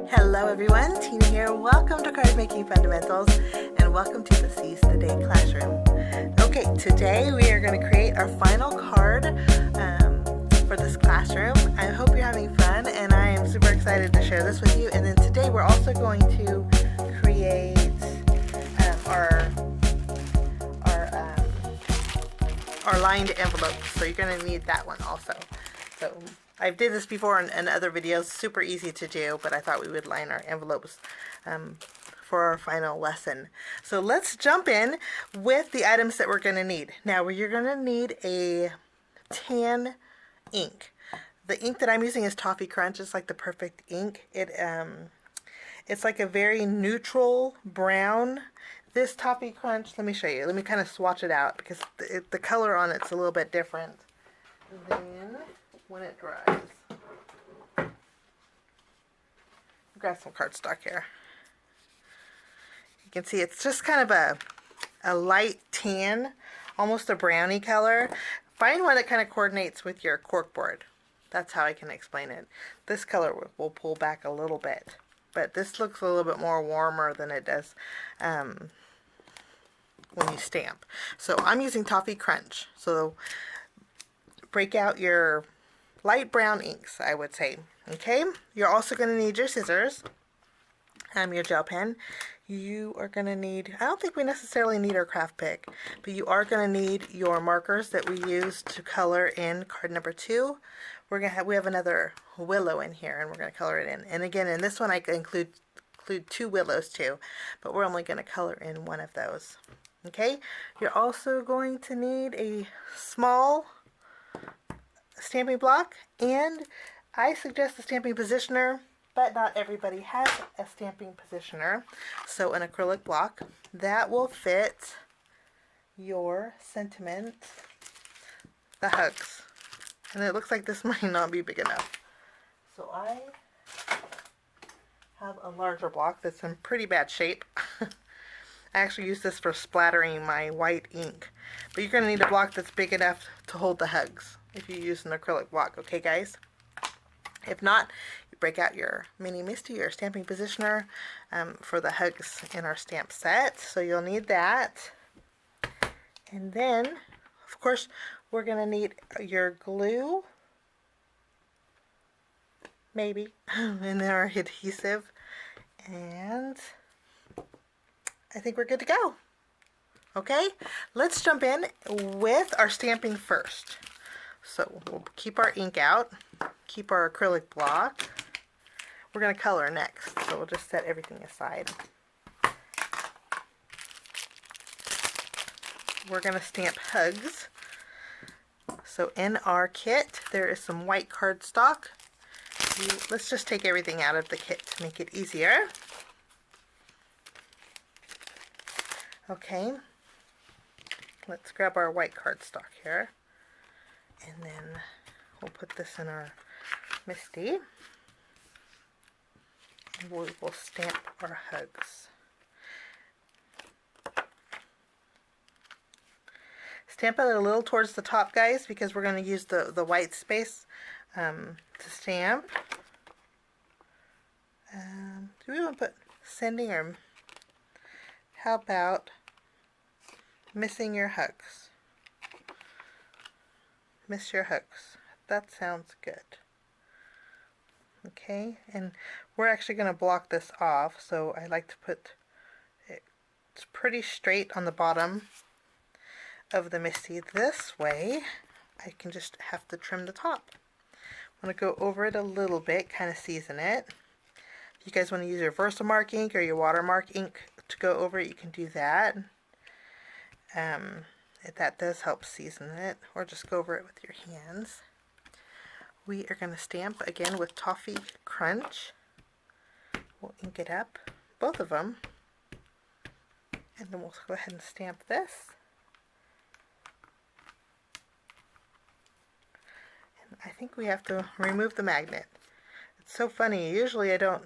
Hello everyone, Tina here. Welcome to Card Making Fundamentals and welcome to the Seize the Day classroom. Okay, today we are going to create our final card for this classroom. I hope you're having fun and I am super excited to share this with you. And then today we're also going to create our lined envelopes. So you're going to need that one also. So I did this before in other videos, super easy to do, but I thought we would line our envelopes for our final lesson. So let's jump in with the items that we're going to need. Now you're going to need a tan ink. The ink that I'm using is Toffee Crunch. It's like the perfect ink. It's like a very neutral brown. This Toffee Crunch, let me show you. Let me kind of swatch it out because the color on it's a little bit different than when it dries. Grab some cardstock here. You can see it's just kind of a light tan, almost a brownie color. Find one that kind of coordinates with your corkboard. That's how I can explain it. This color will pull back a little bit, but this looks a little bit more warmer than it does when you stamp. So I'm using Toffee Crunch. So break out your light brown inks, I would say. Okay, you're also going to need your scissors, your gel pen. You are going to need, I don't think we necessarily need our craft pick, but you are going to need your markers that we use to color in card number 2. We have another willow in here, and we're going to color it in. And again, in this one, I include 2 willows too, but we're only going to color in one of those. Okay, you're also going to need a small stamping block, and I suggest a stamping positioner, but not everybody has a stamping positioner. So an acrylic block that will fit your sentiment, the hugs. And it looks like this might not be big enough. So I have a larger block that's in pretty bad shape. I actually use this for splattering my white ink. But you're going to need a block that's big enough to hold the hugs if you use an acrylic block, okay guys? If not, you break out your mini Misty or stamping positioner for the hugs in our stamp set. So you'll need that. And then, of course, we're going to need your glue, maybe, and our adhesive. And I think we're good to go. Okay, let's jump in with our stamping first. So we'll keep our ink out, keep our acrylic block. We're going to color next, so we'll just set everything aside. We're going to stamp hugs. So in our kit, there is some white cardstock. Let's just take everything out of the kit to make it easier. Okay, let's grab our white cardstock here. And then we'll put this in our Misty. And we will stamp our hugs. Stamp it a little towards the top, guys, because we're going to use the white space to stamp. Do we want to put sending, or how about missing your hugs? Miss your hugs. That sounds good. Okay, and we're actually going to block this off, so I like to put it, it's pretty straight on the bottom of the Misty. This way I can just have to trim the top. I'm going to go over it a little bit, kind of season it. If you guys want to use your Versamark ink or your watermark ink to go over it, you can do that. That does help season it, or just go over it with your hands. We are going to stamp again with Toffee Crunch. We'll ink it up, both of them, and then we'll go ahead and stamp this. And I think we have to remove the magnet. It's so funny, usually I don't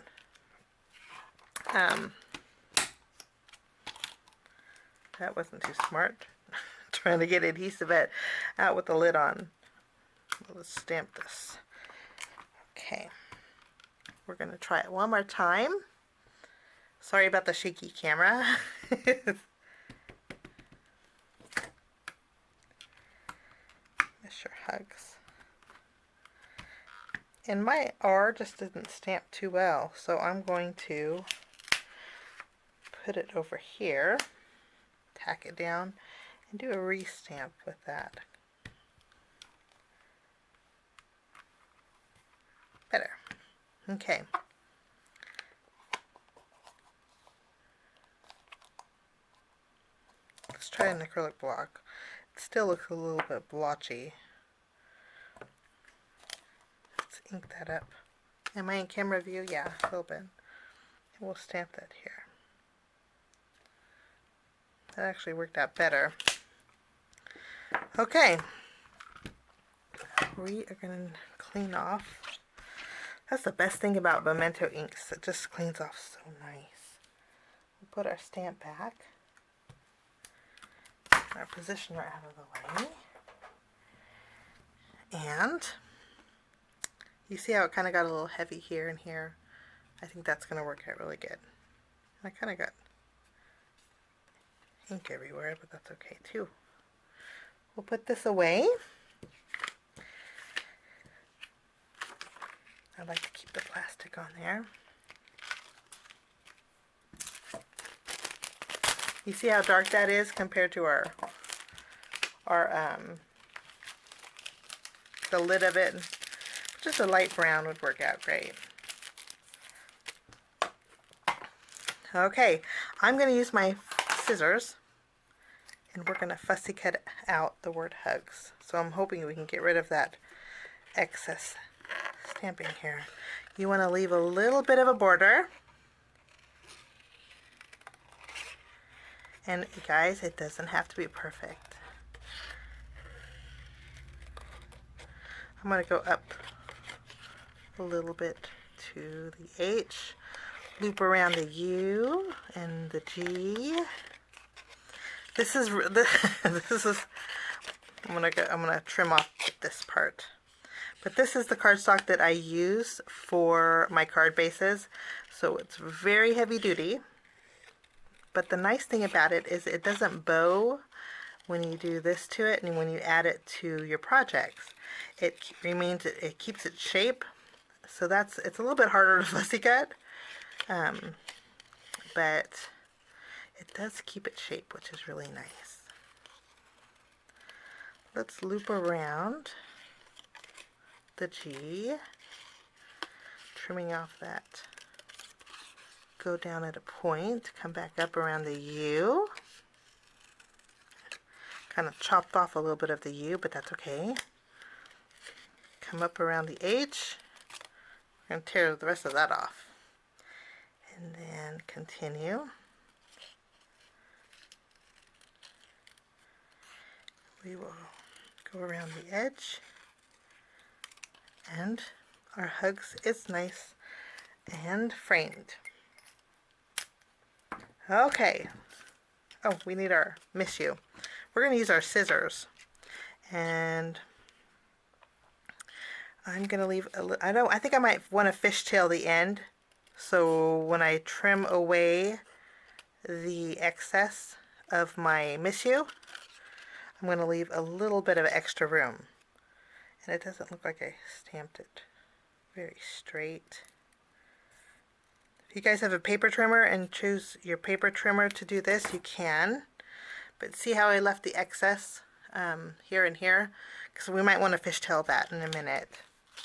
that wasn't too smart. Trying to get adhesive out with the lid on. Let's stamp this. Okay. we're going to try it one more time. Sorry about the shaky camera. Miss your hugs. And my R just didn't stamp too well, so I'm going to put it over here, tack it down, and do a re-stamp with that. Better. Okay. Let's try an acrylic block. It still looks a little bit blotchy. Let's ink that up. Am I in camera view? Yeah, a little bit. And we'll stamp that here. That actually worked out better. Okay. We are going to clean off. That's the best thing about Memento inks. It just cleans off so nice. We'll put our stamp back. Our positioner out of the way. And you see how it kind of got a little heavy here and here? I think that's going to work out really good. I kind of got ink everywhere, but that's okay too. We'll put this away. I like to keep the plastic on there. You see how dark that is compared to our the lid of it. Just a light brown would work out great. Okay, I'm going to use my scissors and we're going to fussy cut out the word hugs. So I'm hoping we can get rid of that excess stamping here. You want to leave a little bit of a border. And guys, it doesn't have to be perfect. I'm going to go up a little bit to the H, loop around the U and the G. This is I'm gonna trim off this part. But this is the cardstock that I use for my card bases, so it's very heavy duty. But the nice thing about it is it doesn't bow when you do this to it, and when you add it to your projects, it keeps its shape. So it's a little bit harder to fussy cut, but it does keep its shape, which is really nice. Let's loop around the G, trimming off that. Go down at a point, come back up around the U. Kind of chopped off a little bit of the U, but that's okay. Come up around the H. We're going to tear the rest of that off. And then continue. We will go around the edge. And our hugs is nice and framed. Okay. Oh, we need our miss you. We're going to use our scissors. And I'm going to leave a little, I think I might want to fishtail the end. So when I trim away the excess of my miss you, I'm going to leave a little bit of extra room. And it doesn't look like I stamped it very straight. If you guys have a paper trimmer and choose your paper trimmer to do this, you can. But see how I left the excess here and here? Because we might want to fishtail that in a minute.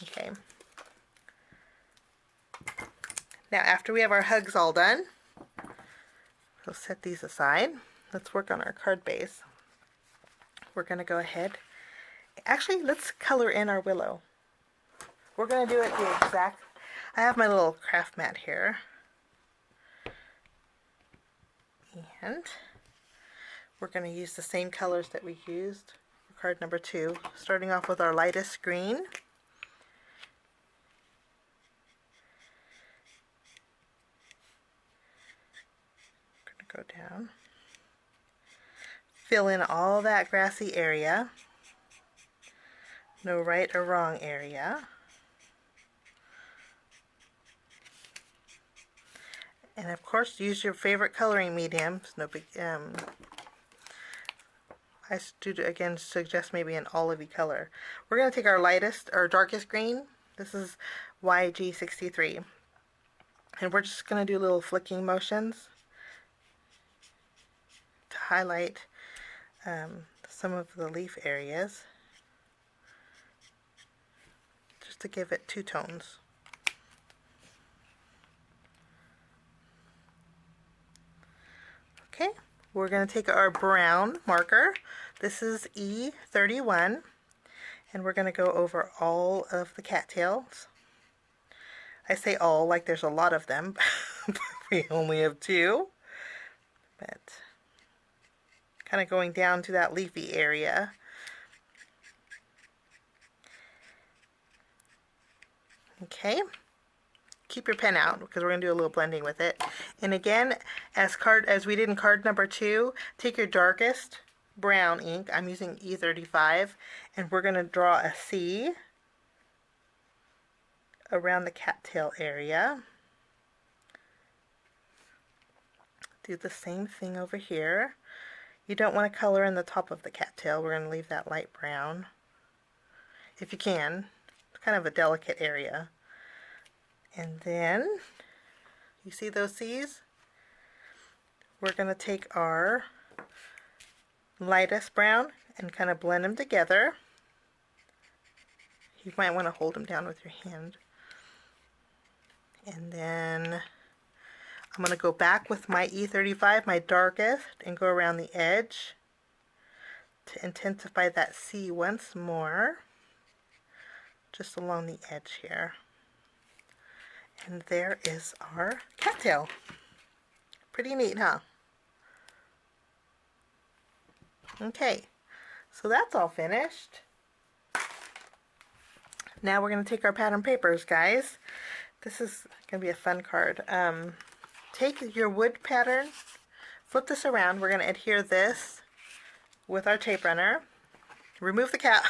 Okay. Now after we have our hugs all done, we'll set these aside. Let's work on our card base. We're going to go ahead. Actually, let's color in our willow. We're going to do it the exact... I have my little craft mat here. And we're going to use the same colors that we used for card number 2, starting off with our lightest green. I'm going to go down. Fill in all that grassy area. No right or wrong area. And of course, use your favorite coloring mediums. No big. I do again suggest maybe an olivey color. We're going to take our lightest or darkest green. This is YG63. And we're just going to do little flicking motions to highlight some of the leaf areas, just to give it two tones. Okay, we're going to take our brown marker. This is E31, and we're going to go over all of the cattails. I say all like there's a lot of them, but we only have two. But kind of going down to that leafy area. Okay. Keep your pen out because we're going to do a little blending with it. And again, as we did in card number 2, take your darkest brown ink. I'm using E35, and we're going to draw a C around the cattail area. Do the same thing over here. You don't want to color in the top of the cattail. We're going to leave that light brown if you can. It's kind of a delicate area. And then, you see those C's? We're going to take our lightest brown and kind of blend them together. You might want to hold them down with your hand. And then I'm going to go back with my E35, my darkest, and go around the edge to intensify that C once more, just along the edge here. And there is our cattail. Pretty neat, huh? Okay, so that's all finished. Now we're going to take our pattern papers, guys. This is going to be a fun card. Take your wood pattern, flip this around. We're going to adhere this with our tape runner. Remove the cap.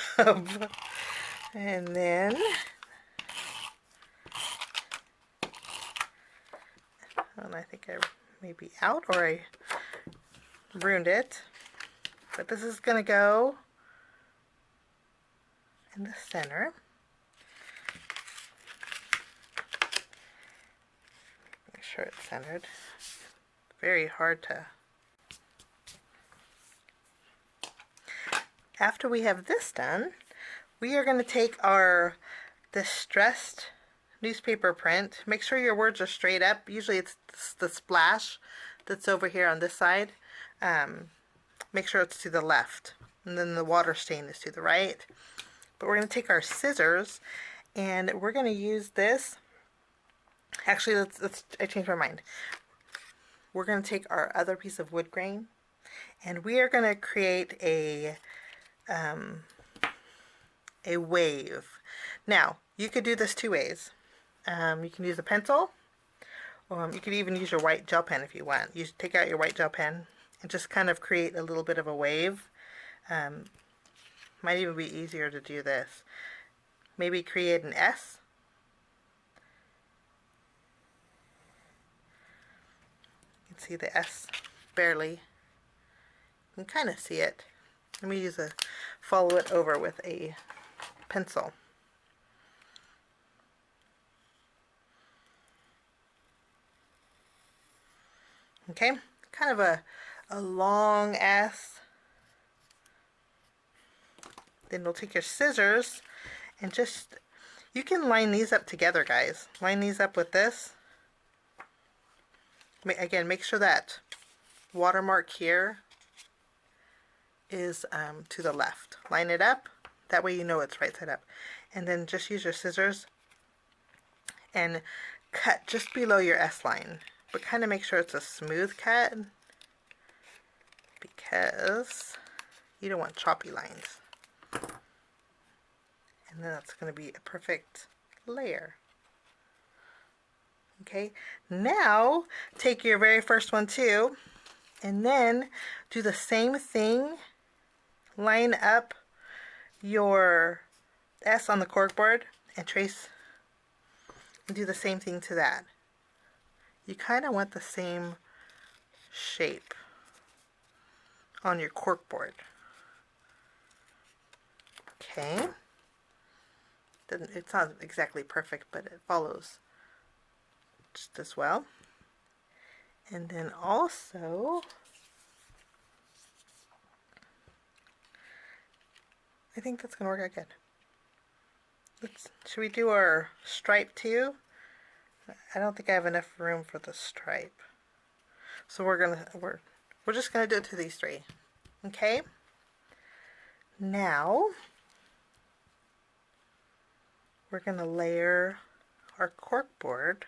And then I think I may be out, or I ruined it. But this is going to go in the center. Make sure it's centered. Very hard to. After we have this done, we are going to take our distressed newspaper print. Make sure your words are straight up. Usually it's the splash that's over here on this side. Make sure it's to the left, and then the water stain is to the right. But we're going to take our scissors, and we're going to use this. Actually, I changed my mind. We're going to take our other piece of wood grain, and we are going to create a wave. Now, you could do this two ways. You can use a pencil, or you could even use your white gel pen if you want. You take out your white gel pen and just kind of create a little bit of a wave. Might even be easier to do this. Maybe create an S. You can see the S barely. You can kind of see it. Let me follow it over with a pencil. Okay, kind of a long S. Then you'll take your scissors and just, you can line these up together, guys. Line these up with this. Again, make sure that watermark here is to the left. Line it up. That way you know it's right side up. And then just use your scissors and cut just below your S line. But kind of make sure it's a smooth cut, because you don't want choppy lines. And then that's going to be a perfect layer. Okay, now take your very first one too, and then do the same thing. Line up your S on the corkboard and trace, and do the same thing to that. you kind of want the same shape on your cork board. Okay. It's not exactly perfect, but it follows just as well. And then also, I think that's going to work out good. Should we do our stripe too? I don't think I have enough room for the stripe. So we're just gonna do it to these three. Okay? Now we're gonna layer our cork board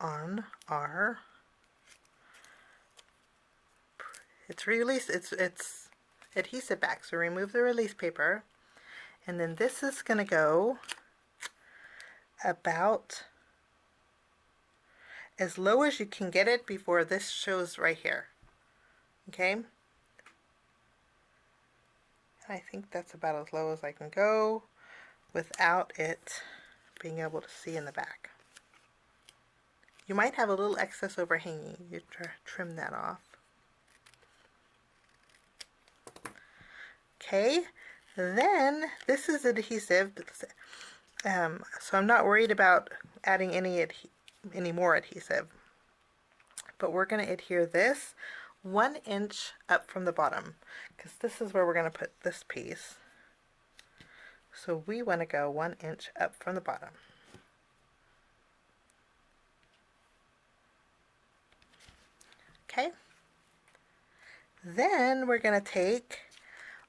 on our it's adhesive back. So remove the release paper, and then this is gonna go about as low as you can get it before this shows right here. Okay? I think that's about as low as I can go without it being able to see in the back. You might have a little excess overhanging. You trim that off. Okay, then this is adhesive, so I'm not worried about adding any more adhesive. But we're going to adhere this 1 inch up from the bottom, because this is where we're going to put this piece. So we want to go 1 inch up from the bottom. Okay. Then we're going to take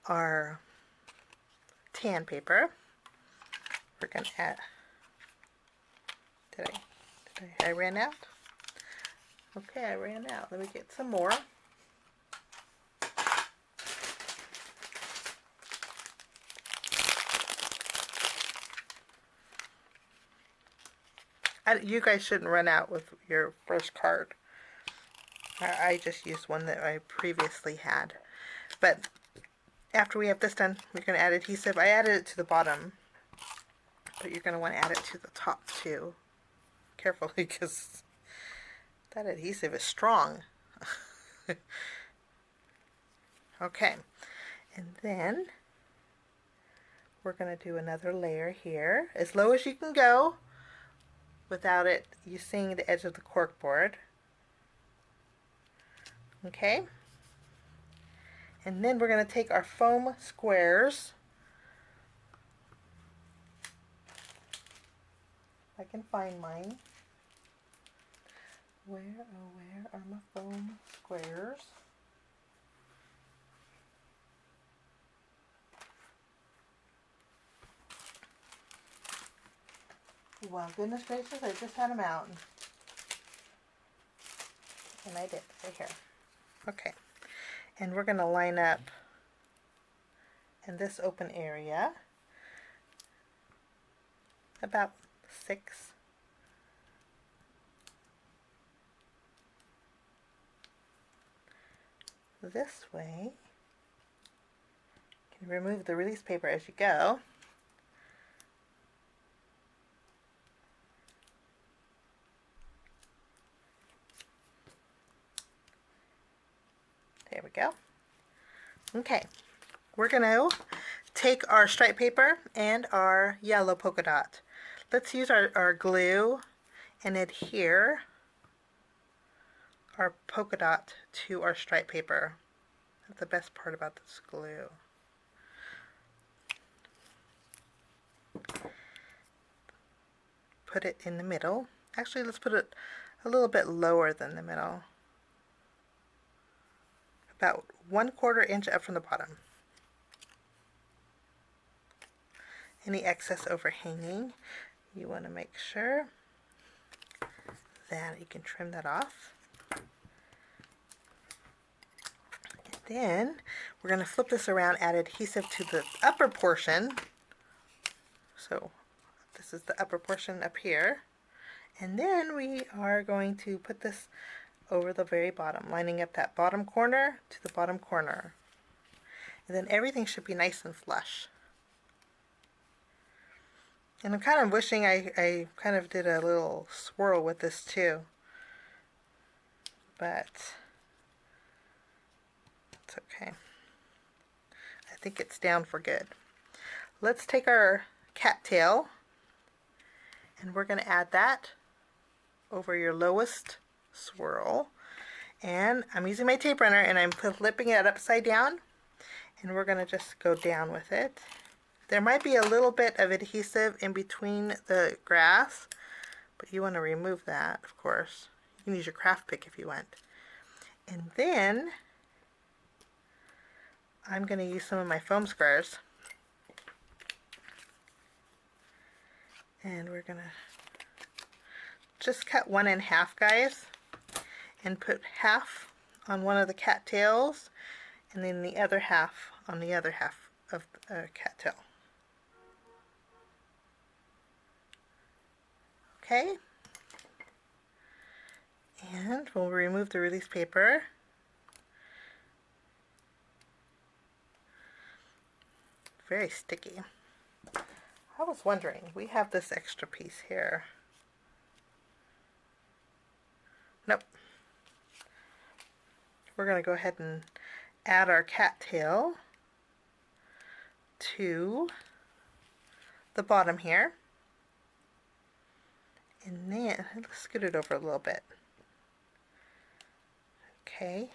our tan paper. We're going to add, I ran out? Okay, I ran out. Let me get some more. You guys shouldn't run out with your first card. I just used one that I previously had. But after we have this done, we're going to add adhesive. I added it to the bottom, but you're going to want to add it to the top too. Carefully, because that adhesive is strong. Okay, and then we're going to do another layer here, as low as you can go without you seeing the edge of the cork board. Okay, and then we're going to take our foam squares. I can find mine. Where are my foam squares? Well, goodness gracious, I just had them out. And I did, right here. Okay, and we're going to line up in this open area about 6. This way. You can remove the release paper as you go. There we go. Okay, we're going to take our stripe paper and our yellow polka dot. Let's use our glue and adhere our polka dot to our stripe paper. That's the best part about this glue. Put it in the middle. Actually, let's put it a little bit lower than the middle. About 1/4 inch up from the bottom. Any excess overhanging, you want to make sure that you can trim that off. And then we're going to flip this around, add adhesive to the upper portion. So this is the upper portion up here. And then we are going to put this over the very bottom, lining up that bottom corner to the bottom corner. And then everything should be nice and flush. And I'm kind of wishing I kind of did a little swirl with this too. But it's okay. I think it's down for good. Let's take our cattail and we're going to add that over your lowest swirl. And I'm using my tape runner and I'm flipping it upside down, and we're going to just go down with it. There might be a little bit of adhesive in between the grass, but you want to remove that, of course. You can use your craft pick if you want. And then I'm going to use some of my foam squares. And we're going to just cut one in half, guys, and put half on one of the cattails and then the other half on the other half of the cattail. Okay? And we'll remove the release paper. Very sticky. I was wondering, we have this extra piece here. Nope. We're going to go ahead and add our cattail to the bottom here. And then, let's scoot it over a little bit. Okay.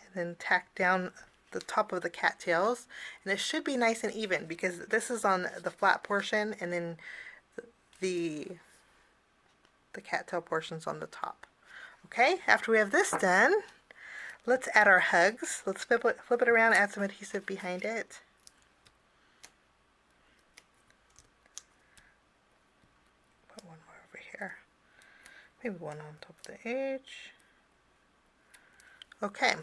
And then tack down the top of the cattails. And it should be nice and even because this is on the flat portion and then the cattail portion's on the top. Okay, after we have this done, let's add our hugs. Let's flip it around, add some adhesive behind it. Put one more over here. Maybe one on top of the edge. Okay.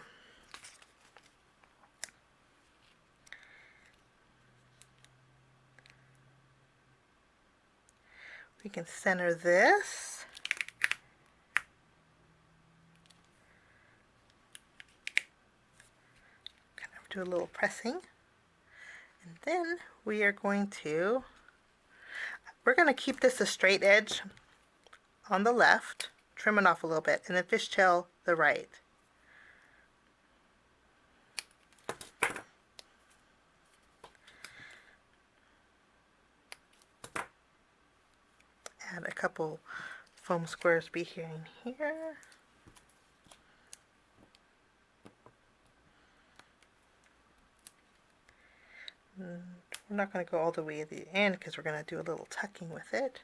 We can center this. Kind of do a little pressing. And then we're going to keep this a straight edge on the left, trim it off a little bit, and then fishtail the right. Add a couple foam squares behind here. And we're not going to go all the way to the end because we're going to do a little tucking with it.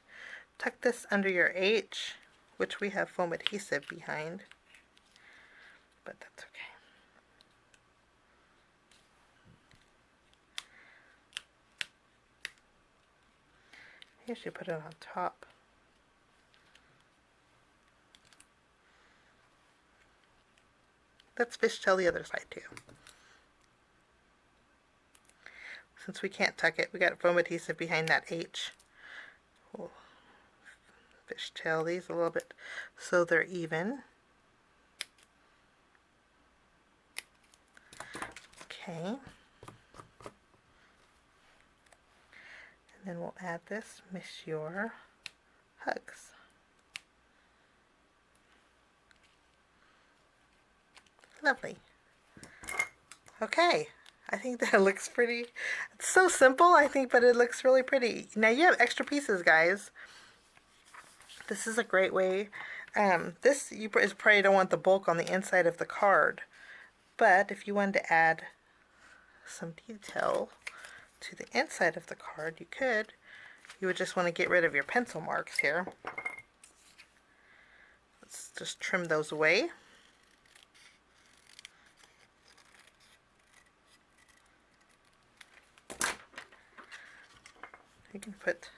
Tuck this under your H, which we have foam adhesive behind, but that's okay. Here, you put it on top. Let's fishtail the other side too. Since we can't tuck it, we got foam adhesive behind that H. We'll fishtail these a little bit so they're even. Okay. And then we'll add this Monsieur Hugs. Lovely. Okay, I think that looks pretty. It's so simple, I think, but it looks really pretty. Now you have extra pieces, guys. This is a great way. This, you probably don't want the bulk on the inside of the card, but if you wanted to add some detail to the inside of the card, you could. You would just want to get rid of your pencil marks here. Let's just trim those away. You can put,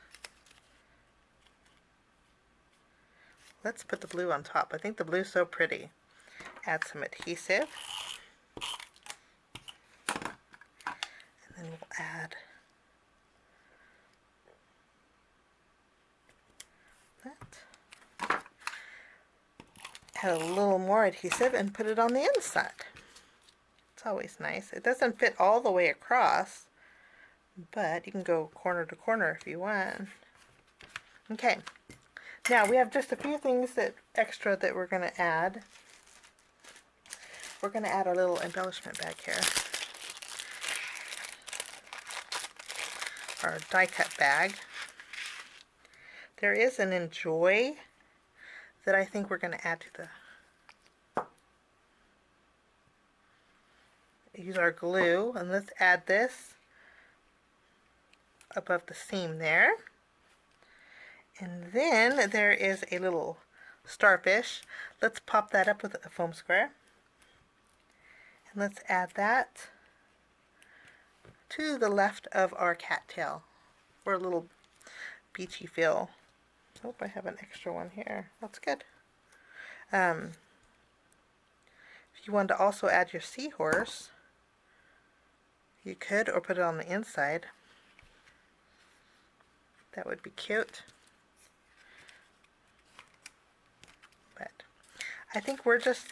let's put the blue on top. I think the blue is so pretty. Add some adhesive. And then we'll add that. Add a little more adhesive and put it on the inside. It's always nice. It doesn't fit all the way across, but you can go corner to corner if you want. Okay, now we have just a few things that extra that we're going to add. We're going to add a little embellishment bag here. Our die cut bag. There is an enjoy that I think we're going to add to the... Use our glue, and let's add this above the seam there. And then there is a little starfish. Let's pop that up with a foam square. And let's add that to the left of our cattail for a little beachy feel. Oh, I have an extra one here. That's good. If you wanted to also add your seahorse, you could, or put it on the inside. That would be cute. But I think we're just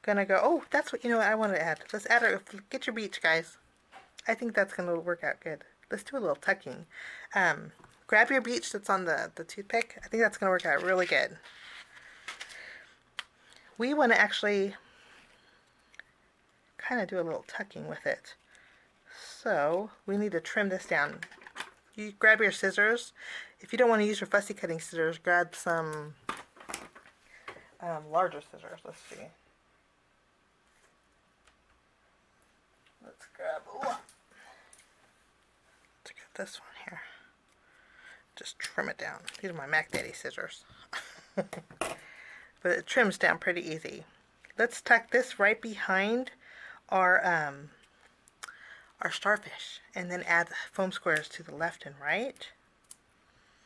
gonna go, oh, that's what, you know what I want to add. Let's add our, get your beach, guys. I think that's gonna work out good. Let's do a little tucking. Grab your beach that's on the toothpick. I think that's gonna work out really good. We want to actually kind of do a little tucking with it. So we need to trim this down. You grab your scissors. If you don't want to use your fussy cutting scissors, grab some larger scissors. Let's see. Let's grab this one here. Just trim it down. These are my Mac Daddy scissors. But it trims down pretty easy. Let's tuck this right behind our starfish, and then add the foam squares to the left and right.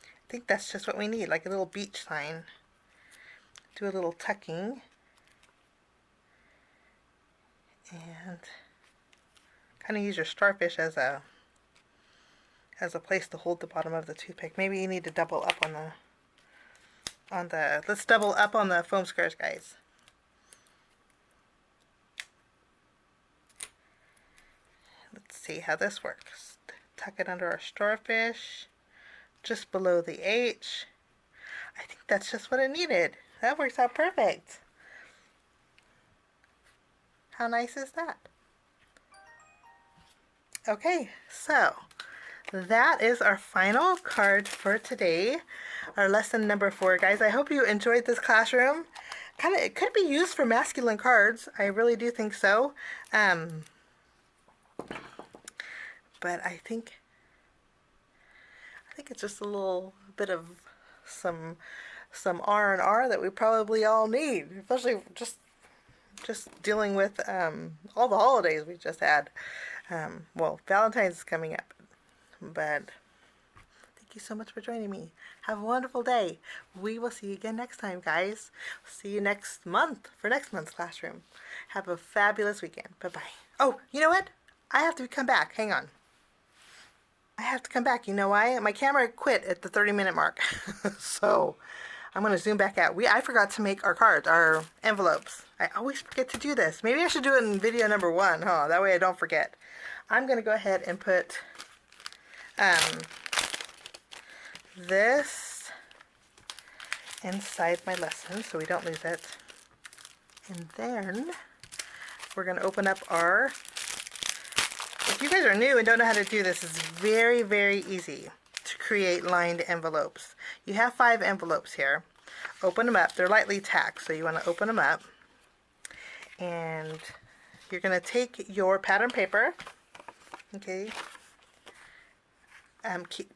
I think that's just what we need, like a little beach sign. Do a little tucking, and kind of use your starfish as a place to hold the bottom of the toothpick. Maybe you need to double up on the let's double up on the foam squares, guys. Let's see how this works. Tuck it under our starfish, just below the H. I think that's just what it needed. That works out perfect. How nice is that? Okay, so that is our final card for today. Our lesson number 4, guys. I hope you enjoyed this classroom. It could be used for masculine cards. I really do think so. But I think it's just a little bit of some R&R that we probably all need, especially just dealing with all the holidays we just had. Well, Valentine's is coming up, but thank you so much for joining me. Have a wonderful day. We will see you again next time, guys. See you next month for next month's classroom. Have a fabulous weekend. Bye-bye. Oh, you know what? I have to come back. Hang on. I have to come back. You know why? My camera quit at the 30-minute mark. So I'm going to zoom back out. I forgot to make our cards, our envelopes. I always forget to do this. Maybe I should do it in video number 1, huh? That way I don't forget. I'm going to go ahead and put this inside my lesson so we don't lose it. And then we're going to open up our... If you guys are new and don't know how to do this, it's very, very easy to create lined envelopes. You have 5 envelopes here. Open them up. They're lightly tacked, so you want to open them up. And you're going to take your pattern paper, okay,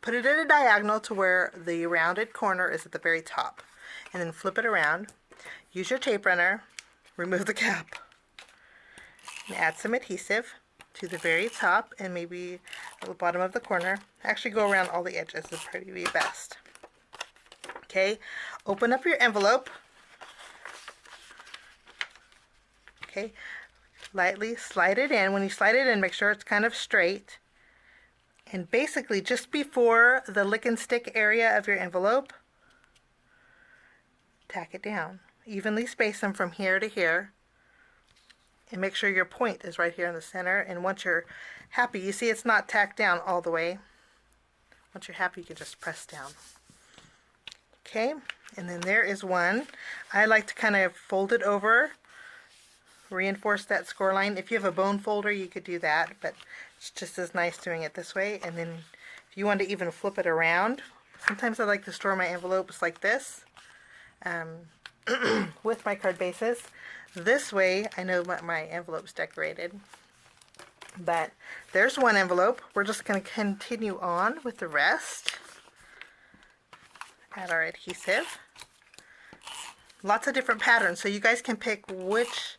put it at a diagonal to where the rounded corner is at the very top. And then flip it around. Use your tape runner. Remove the cap. And add some adhesive to the very top and maybe at the bottom of the corner. Actually go around all the edges is probably best. Okay, open up your envelope. Okay, lightly slide it in. When you slide it in, make sure it's kind of straight. And basically just before the lick and stick area of your envelope, tack it down. Evenly space them from here to here. and make sure your point is right here in the center. And once you're happy, you see it's not tacked down all the way. Once you're happy, you can just press down. Okay, and then there is one. I like to kind of fold it over, reinforce that score line. If you have a bone folder, you could do that, but it's just as nice doing it this way. And then if you want to even flip it around, sometimes I like to store my envelopes like this, with my card bases. This way, I know my envelope's decorated. But there's one envelope. We're just going to continue on with the rest. Add our adhesive. Lots of different patterns, so you guys can pick which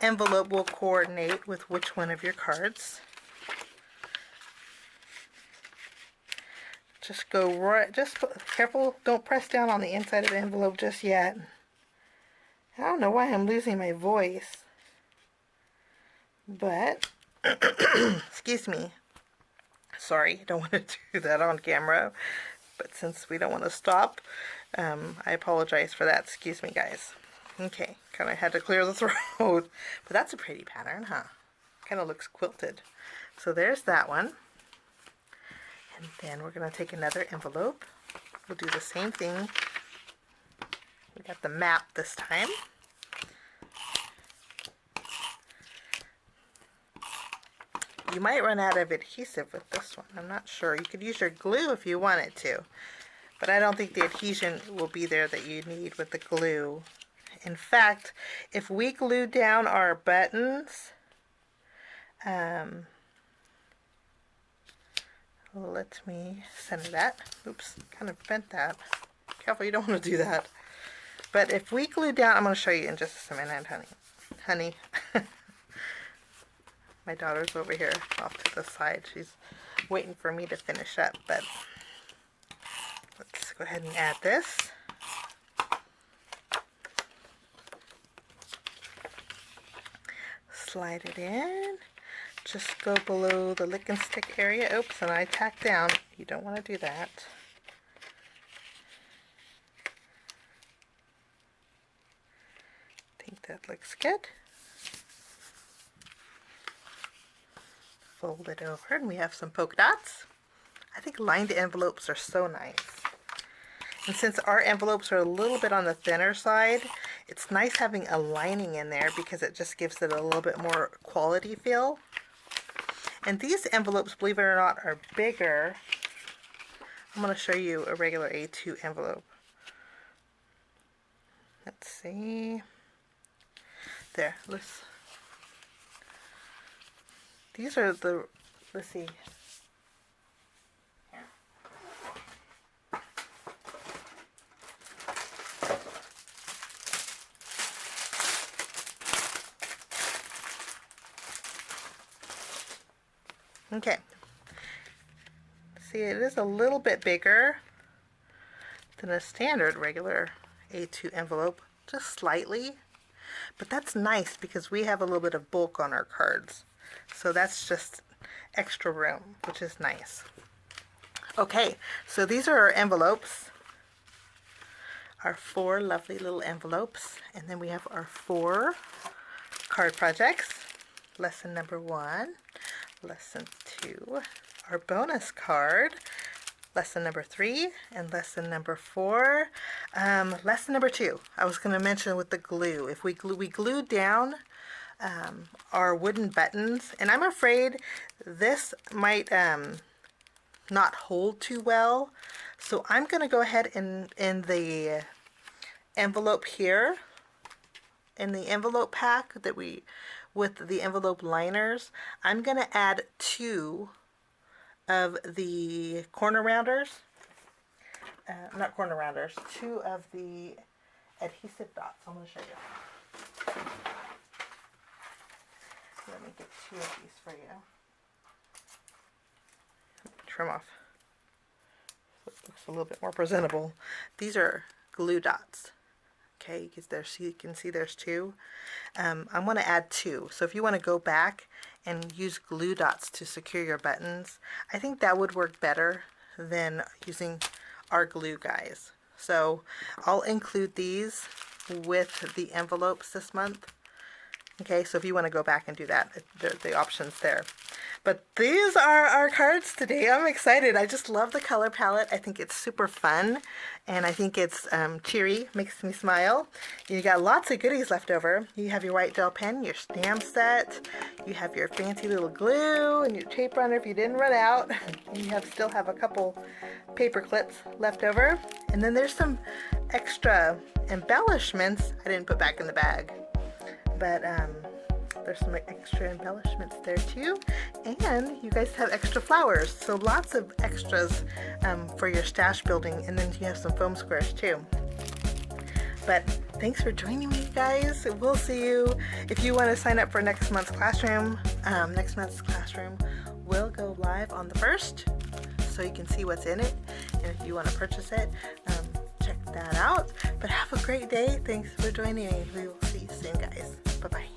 envelope will coordinate with which one of your cards. Just go right, just careful, don't press down on the inside of the envelope just yet. I don't know why I'm losing my voice, but excuse me. Sorry, don't want to do that on camera, but since we don't want to stop, I apologize for that. Excuse me, guys. Okay, kind of had to clear the throat, but that's a pretty pattern, huh? Kind of looks quilted. So there's that one. And then we're going to take another envelope. We'll do the same thing. We got the map this time. You might run out of adhesive with this one. I'm not sure. You could use your glue if you wanted to, but I don't think the adhesion will be there that you need with the glue. In fact, if we glue down our buttons, let me center that. Oops, kind of bent that. Careful, you don't want to do that. But if we glue down, I'm going to show you in just a minute, honey. My daughter's over here off to the side. She's waiting for me to finish up, but let's go ahead and add this. Slide it in. Just go below the lick and stick area. Oops, and I tacked down. You don't want to do that. I think that looks good. Fold it over and we have some polka dots. I think lined envelopes are so nice. And since our envelopes are a little bit on the thinner side, it's nice having a lining in there because it just gives it a little bit more quality feel. And these envelopes, believe it or not, are bigger. I'm going to show you a regular A2 envelope. Let's see. There, these are the, let's see. Okay. See, it is a little bit bigger than a standard regular A2 envelope, just slightly. But that's nice because we have a little bit of bulk on our cards. So that's just extra room, which is nice. Okay, so these are our envelopes. Our 4 lovely little envelopes. And then we have our 4 card projects. Lesson number 1. Lesson 2, our bonus card, lesson number 3, and lesson number 4. Lesson number 2, I was going to mention with the glue. If we glued down our wooden buttons, and I'm afraid this might not hold too well, so I'm going to go ahead and in the envelope here, in the envelope pack that we with the envelope liners, I'm going to add 2 of the corner rounders, not corner rounders, 2 of the adhesive dots. I'm going to show you. Let me get 2 of these for you. Trim off so it looks a little bit more presentable. These are glue dots. Okay, because you can see there's 2. I'm going to add 2. So if you want to go back and use glue dots to secure your buttons, I think that would work better than using our glue guys. So I'll include these with the envelopes this month. Okay, so if you want to go back and do that, the option's there. But these are our cards today. I'm excited. I just love the color palette. I think it's super fun, and I think it's cheery, makes me smile. You got lots of goodies left over. You have your white gel pen, your stamp set, you have your fancy little glue, and your tape runner if you didn't run out. You still have a couple paper clips left over. And then there's some extra embellishments I didn't put back in the bag. But there's some extra embellishments there too, and you guys have extra flowers, so lots of extras for your stash building, and then you have some foam squares too. But thanks for joining me, guys. We'll see you. If you want to sign up for next month's classroom will go live on the 1st, so you can see what's in it, and if you want to purchase it, check that out. But have a great day. Thanks for joining me. We will see you soon, guys. Bye-bye.